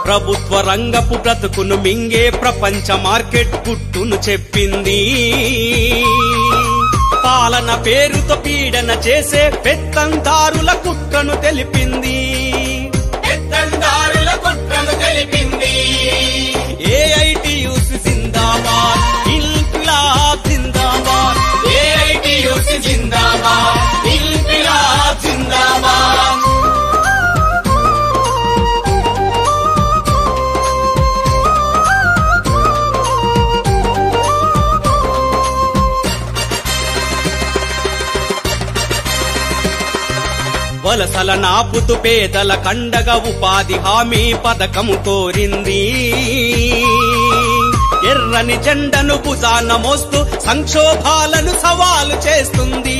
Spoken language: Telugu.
ప్రభుత్వ రంగపు బ్రతుకును మింగే ప్రపంచ మార్కెట్ గుట్టును చెప్పింది. పాలన పేరుతో పీడన చేసే పెత్తందారుల కుట్రను తెలిపింది. ఏఐటియుసి జిందాబాద్, ఇన్క్విలాబ్ జిందాబాద్. ఏఐటియుసి జిందాబాద్, ఇన్క్విలాబ్ జిందాబాద్. వలసల నాపుతూ పేదల కండగా ఉపాధి హామీ పథకము కోరింది. ఎర్రని జెండను భుజాన మోస్తూ సంక్షోభాలను సవాలు చేస్తుంది.